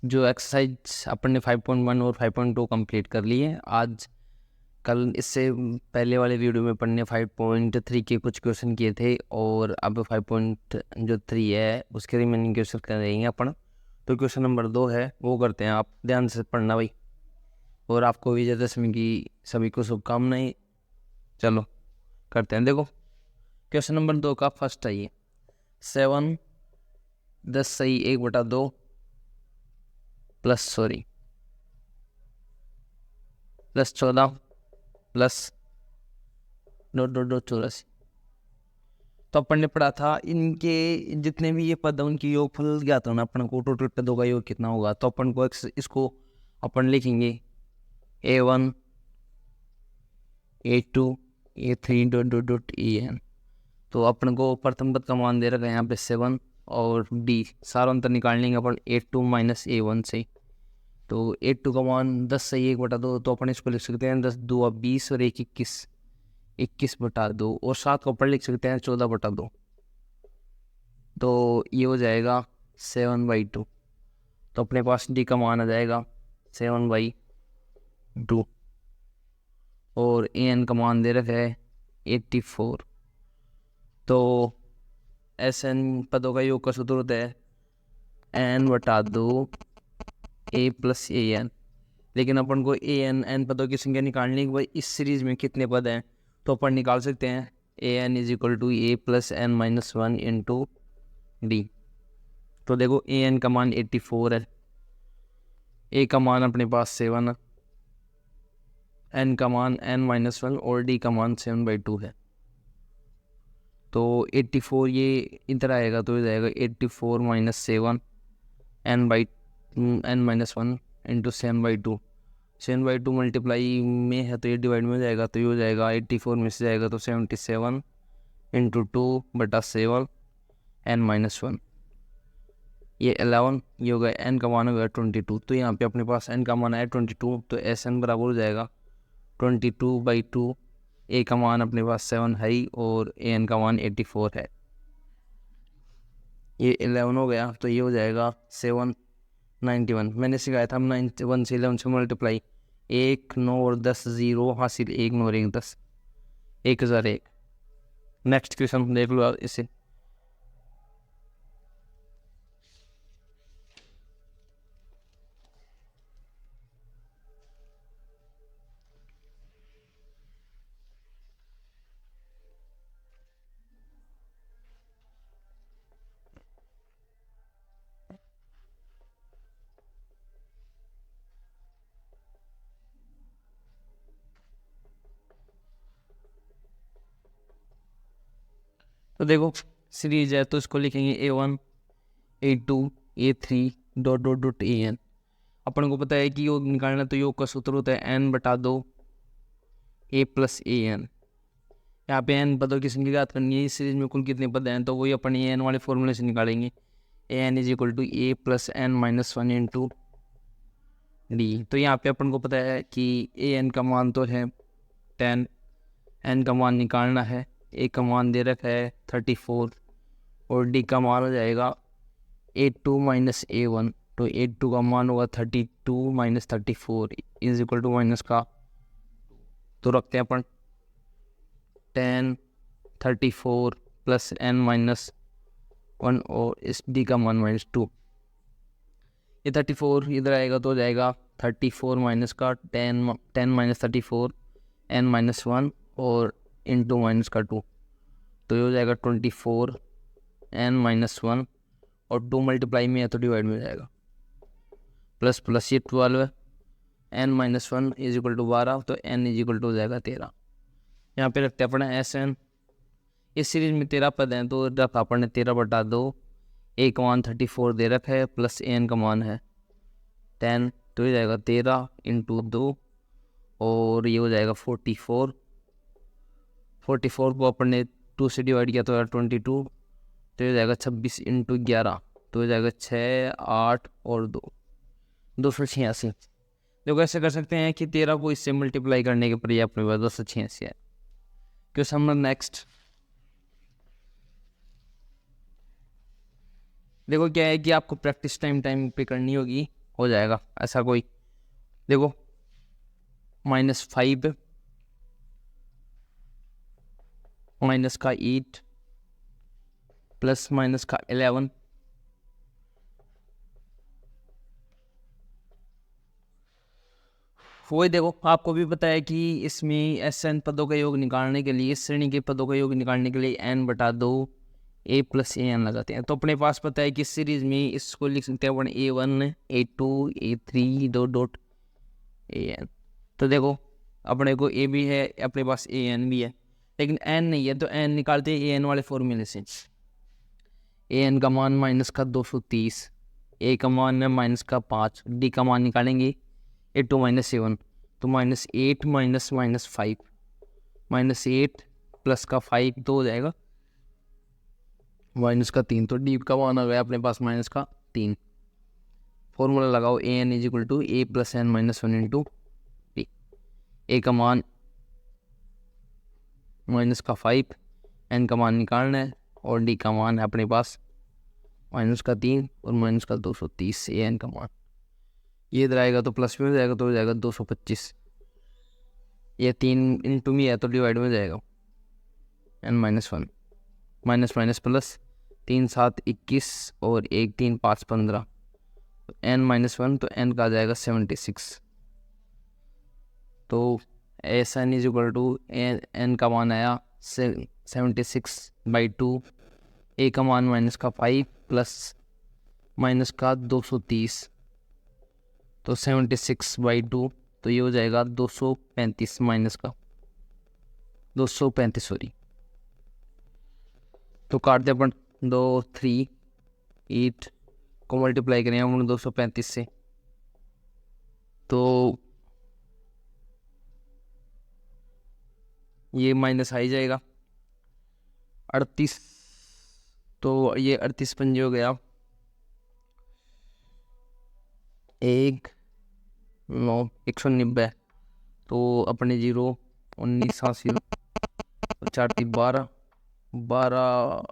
जो एक्सरसाइज अपन ने 5.1 और 5.2 कंप्लीट कर ली है आज। कल इससे पहले वाले वीडियो में अपन ने 5.3 के कुछ क्वेश्चन किए थे और अब 5.3 है उसके रिमेनिंग क्वेश्चन करेंगे अपन। तो क्वेश्चन नंबर 2 है वो करते हैं, आप ध्यान से पढ़ना भाई। और आपको विजयदशमी की सभी को शुभकामनाएं। चलो करते हैं। देखो क्वेश्चन नंबर 2 का फर्स्ट है ये 7 10 सही 1/2 प्लस 14 प्लस $.84। तो अपन ने पढ़ा था इनके जितने भी ये पद हैं उनकी योगफल ज्ञात करना अपन को। टोटल पदों का योग कितना होगा, तो अपन को इसको अपन लिखेंगे A1 A2 A3 ... तो अपन को प्रथम पद का मान दे रखा है यहाँ पे 7 और D सारा अंतर निकाल लेंगे अपन A2 - A1 से। तो A2 का मान 10 सही 1/2, तो अपन इसको लिख सकते हैं 10 2 20 और 1 21/2 और 7 को ऊपर लिख सकते हैं 14/2। तो ये हो जाएगा 7/2। तो अपने पास D का मान आ जाएगा 7/2 और AN का मान दे रखा है 84। तो SN पदों का योग का सूत्र होता है N/2 A + AN। लेकिन अपन को n पदों की संख्या निकालनी है कि भाई इस सीरीज में कितने पद हैं, तो अपन निकाल सकते हैं AN = A + n - 1 × D। तो देखो AN का मान 84 है, A का मान अपने पास 7 है, N का मान n - 1 और D का मान 7/2 है। तो 84 ये इधर आएगा तो हो जाएगा 84 - 7 n - 1 × 7/2। 7/2 मल्टीप्लाई में है तो ये डिवाइड में हो जाएगा, तो ये हो जाएगा 84 में से जाएगा तो 77 × 2/7 n - 1। ये 11 ये होगा, n का मान होगा 22। तो यहाँ पे अपने पास n का मान है 22, तो SN बराबर हो जाएगा 22/2। A का मान अपने पास 7 है और AN का मान 84 है। ये 11 हो गया, तो ये हो जाएगा 791। मैंने सिखाया था 91 से 11 से मल्टीप्लाई 1 9 और 10 0 हासिल 1 9 और 1 10 1001। नेक्स्ट क्वेश्चन देख लो आप इसे। तो देखो सीरीज है तो इसको लिखेंगे A1 A2 A3 ... AN। अपन को पता है कि योग निकालना तो योग का सूत्र होता है N/2 A + AN। यहाँ पे n पदों की संख्या ज्ञात करनी है, इस सीरीज में कुल कितने पद हैं तो वही अपन AN वाले फॉर्मूले से निकालेंगे। AN = A + n - 1 × D। तो यहाँ पे अपन को पता है कि AN का मान तो है 10, N का मान निकालना है, A का मान दे रखा है 34 और D का मान हो जाएगा A2 - A1। तो A2 का मान होगा 32 - 34 = माइनस का, तो रखते हैं अपन 10 34 + n - 1 और इस D का मान -2। ये 34 इधर आएगा तो हो जाएगा 34 माइनस का 10 - 34 n - 1 और इंटू माइनस का 2। तो ये हो जाएगा 24 n - 1 और 2 मल्टीप्लाई में है तो डिवाइड में हो जाएगा प्लस प्लस ये 12 n - 1 = 12, तो n = हो जाएगा 13। यहाँ पे रखते हैं अपना SN। इस सीरीज में 13 पद हैं तो रखा अपन ने 13/2। A का मान 34 दे रखा है प्लस AN का मान है 10, तो ये जाएगा 13 × 2 और ये हो जाएगा 44। 44 को अपन ने 2 से डिवाइड किया तो 22, तो ये जाएगा 26 × 11, तो ये जाएगा 6 8 और 2 286। देखो ऐसे कर सकते हैं कि 13 को इससे मल्टीप्लाई करने के पर ये अपने पास 286 है। Question number next. देखो क्या है कि आपको प्रैक्टिस टाइम पे करनी होगी हो जाएगा ऐसा कोई। देखो -5 माइनस का 8 प्लस माइनस का 11 वही देखो आपको भी पता है कि इसमें एन पदों का योग निकालने के लिए, इस श्रेणी के पदों का योग निकालने के लिए n बटा 2 a प्लस ए एन लगाते हैं। तो अपने पास पता है कि सीरीज में इसको लिख सकते हैं अपन A1 A2 A3 dot A N. तो देखो अपने को a भी है, अपने पास ए एन भी है, लेकिन n नहीं है तो n निकालते हैं an वाले फॉर्मूले से। an का मान माइनस का 230, a का मान है माइनस का 5, d का मान निकालेंगे A2 माइनस A1, तो -8 माइनस -5 -8 प्लस का 5 तो हो जाएगा माइनस का 3, तो डी का मान आ गया अपने पास माइनस का 3। फॉर्मूला लगाओ an is equal to a plus n minus 1 into d. A का मान माइनस का 5, एन का मान निकालना है और डी का मान है अपने पास माइनस का 3 और माइनस का 230 ए एन का मान। ये इधर आएगा तो प्लस में हो जाएगा, तो हो जाएगा 225। ये 3 इंटू में है तो डिवाइड में जाएगा n-1 माइनस माइनस प्लस 3 7 21 और 1 3 5 15, n-1 तो n का आ जाएगा 76। तो S N is equal to N का मान आया 76/2, ए का मान माइनस का 5 प्लस माइनस का 230, तो 76/2, तो ये हो जाएगा 235 माइनस का 235 सॉरी। तो काटते अपन 2 3 8 को मल्टीप्लाई करें हम 235 से, तो ये माइनस आ ही जाएगा 38, तो ये 38 पंजे हो गया 190, तो अपने 0 19 80 तो 4 3 12 12,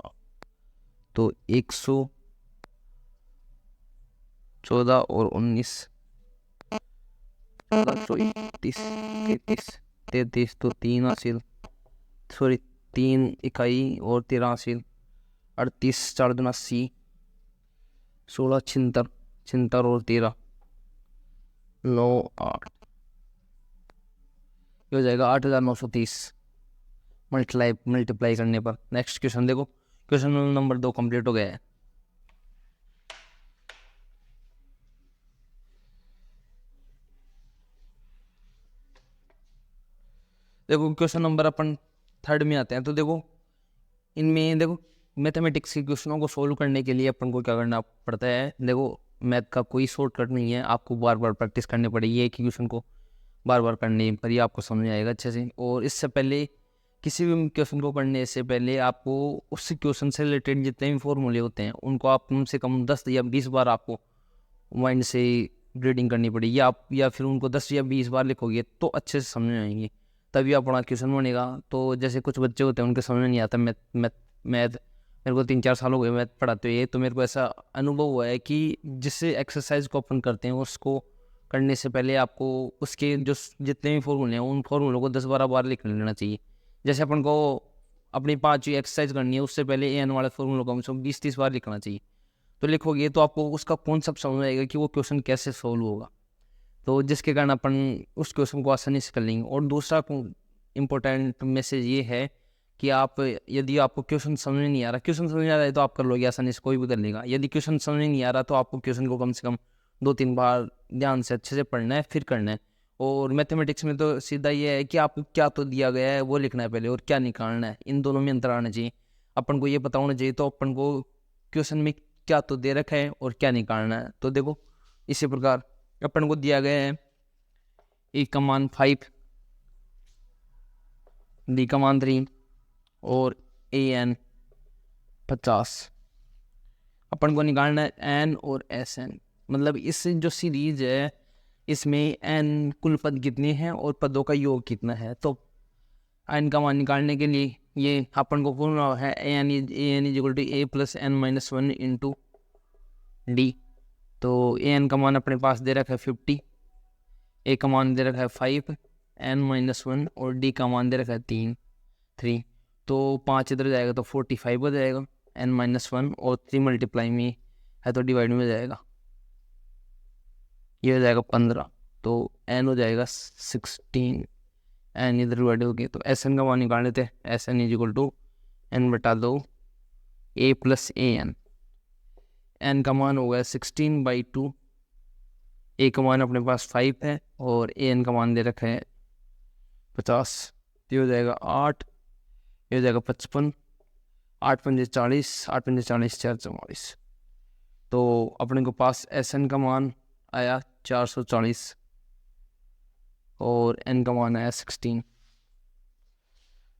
तो 114 और 19 33 तो 3 हासिल, सॉरी 3 इकाई और 13 हासिल, 38 4 दूना 80, 16 76 और 13 9 8, ये हो जाएगा 8930 मल्टीप्लाई करने पर। नेक्स्ट क्वेश्चन देखो, क्वेश्चन नंबर 2 कंप्लीट हो गया है। देखो क्वेश्चन नंबर अपन 3 में आते हैं। तो देखो इनमें देखो मैथमेटिक्स के क्वेश्चनों को सोल्व करने के लिए अपन को क्या करना पड़ता है। देखो मैथ का कोई शॉर्टकट नहीं है, आपको बार बार प्रैक्टिस करनी पड़ेगी, एक ही क्वेश्चन को बार बार करने पर ही आपको समझ आएगा अच्छे से। और इससे पहले किसी भी क्वेश्चन को पढ़ने से पहले आपको उस क्वेश्चन से रिलेटेड जितने भी फॉर्मूले होते हैं उनको आप कम से कम 10 या 20 बार आपको माइंड से रीडिंग करनी पड़ेगी। आप या फिर उनको 10 या 20 बार लिखोगे तो अच्छे से समझ में आएंगे, तभी अपना क्वेश्चन बनेगा। तो जैसे कुछ बच्चे होते हैं उनके समझ में नहीं आता मैथ मेरे को 3-4 साल हो गए मैथ पढ़ाते हुए, तो मेरे को ऐसा अनुभव हुआ है कि जिससे एक्सरसाइज को अपन करते हैं उसको करने से पहले आपको उसके जो जितने भी फॉर्मूले हैं उन फॉर्मूलों को 10-12 बार लिख लेना चाहिए। जैसे अपन को अपनी 5वीं एक्सरसाइज करनी है उससे पहले एन वाले फॉर्मूलों को हमसे 20-30 बार लिखना चाहिए। तो लिखोगे तो आपको उसका कॉन्सेप्ट समझ आएगा कि वो क्वेश्चन कैसे सोल्व होगा, तो जिसके कारण अपन उस क्वेश्चन को आसानी से कर लेंगे। और दूसरा इम्पोर्टेंट मैसेज ये है कि आप यदि आपको क्वेश्चन समझ में नहीं आ रहा, क्वेश्चन समझ में आ रहा है तो आप कर लोगे आसानी से, कोई भी कर लेगा। यदि क्वेश्चन समझ में नहीं आ रहा तो आपको क्वेश्चन को कम से कम 2-3 बार ध्यान से अच्छे से पढ़ना है फिर करना है। और मैथमेटिक्स में तो सीधा ये है कि आपको क्या तो दिया गया है वो लिखना है पहले और क्या निकालना है, इन दोनों में अंतर आना चाहिए। अपन को ये पता होना चाहिए तो अपन को क्वेश्चन में क्या तो दे रखा है और क्या निकालना है। तो देखो इसी प्रकार अपन को दिया गया है ए का मान 5, डी का मान 3 और ए एन 50। अपन को निकालना है एन और एस एन, मतलब इस जो सीरीज है इसमें एन कुल पद कितने हैं और पदों का योग कितना है। तो एन का मान निकालने के लिए ये अपन को फॉर्मूला है a n is equal to a plus n minus 1 into d. तो ए एन का मान अपने पास दे रखा है 50, ए का मान दे रखा है 5, n-1 और डी का मान दे रखा है 3। तो 5 इधर जाएगा तो 45 हो जाएगा, n-1 और 3 मल्टीप्लाई में है तो डिवाइड में जाएगा, ये हो जाएगा 15, तो n हो जाएगा 16, n इधर डिवाइड हो गया तो एस एन का मान निकाल लेते हैं। S N is equal to n बटा 2 a plus A N. N का मान हो गया 16/2, ए का मान अपने पास 5 है और ए एन का मान दे रखा है 50, ये हो जाएगा 8, ये हो जाएगा 55, 8 पंजे 40, 8 पंजे 40, 4 44। तो अपने को पास एस एन का मान आया 440 और एन का मान आया 16।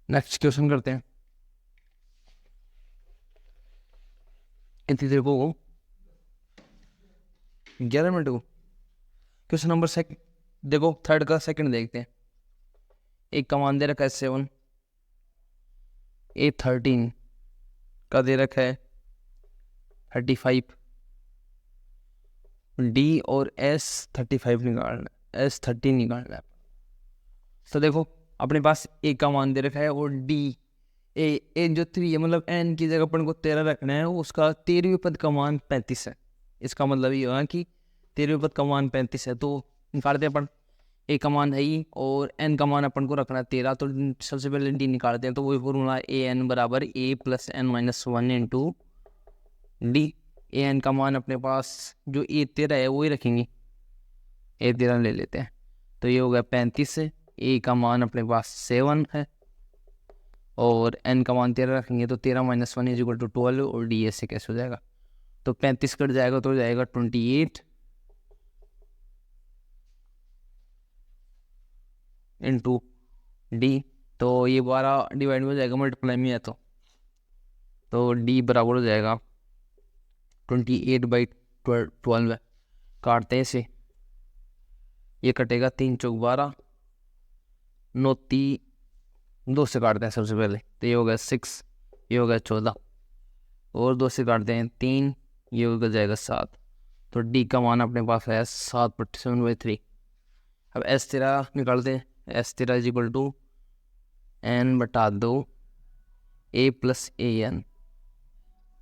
नेक्स्ट क्वेश्चन करते हैं। इतनी देर को 11 मिनट को क्वेश्चन नंबर देखो थर्ड का सेकंड देखते हैं। एक का मान दे रखा है 7, ए 13 का दे रखा है 35, डी और एस 35 निकालना है, एस 30 निकालना है। तो देखो अपने पास ए का मान दे रखा है और डी ए जो 3 है, मतलब एन की जगह अपन को 13 रखना है, उसका 13वें पद का मान 35 है। इसका मतलब ये हुआ कि 13वें पद का मान 35 है, तो निकालते हैं अपन। ए का मान है ही और एन का मान अपन को रखना है 13, तो सबसे पहले डी निकालते हैं। तो वही फॉर्मूला ए एन बराबर ए plus n-1 into d. A N का मान अपने पास जो ए 13 है वही रखेंगे, ए 13 ले लेते हैं, तो ये हो गया 35। ए का मान अपने पास 7 है और एन का मान 13 रखेंगे, तो 13-1 इज इक्वल टू 12 और डी ऐसे कैसे हो जाएगा, तो 35 कट जाएगा तो हो जाएगा 28 इंटू डी। तो ये 12 डिवाइड में हो जाएगा, मल्टीप्लाई में है तो डी बराबर हो जाएगा 28/12 है। काटते हैं इसे, ये कटेगा 3 चौक 12, 9 2 से काटते हैं सबसे पहले, तो ये हो गया 6, ये हो गया 14 और 2 से काटते हैं 3, ये हो जाएगा 7। तो डी का मान अपने पास है 7/7/3। अब एस 13 निकालते हैं। S 13 is equal to n बटा 2 ए प्लस ए एन।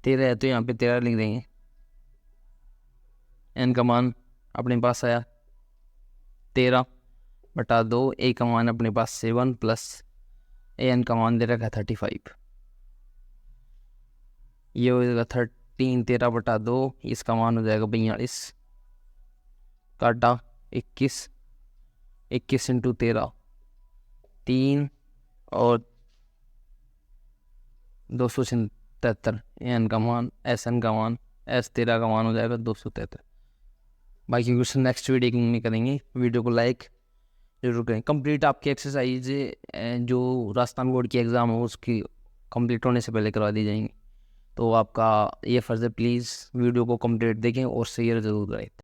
13 है तो यहाँ पे 13 लिख देंगे। एन का मान अपने पास आया 13 बटा 2, ए का मान अपने पास 7 प्लस ए एन का मान दे रखा है 35, ये हो जाएगा 13 13 बटा 2, इसका मान हो जाएगा 42, काटा 21, 21 इंटू 13 3 और 277। एन का मान एस एन का मान एस 13 का मान हो जाएगा 273। बाकी क्वेश्चन नेक्स्ट वीडियो में करेंगे। वीडियो को लाइक जरूर करें। कंप्लीट आपकी एक्सरसाइज जो राजस्थान बोर्ड की एग्ज़ाम हो उसकी कंप्लीट होने से पहले करवा दी जाएंगी, तो आपका ये फ़र्ज़ है, प्लीज़ वीडियो को कंप्लीट देखें और शेयर ज़रूर करें।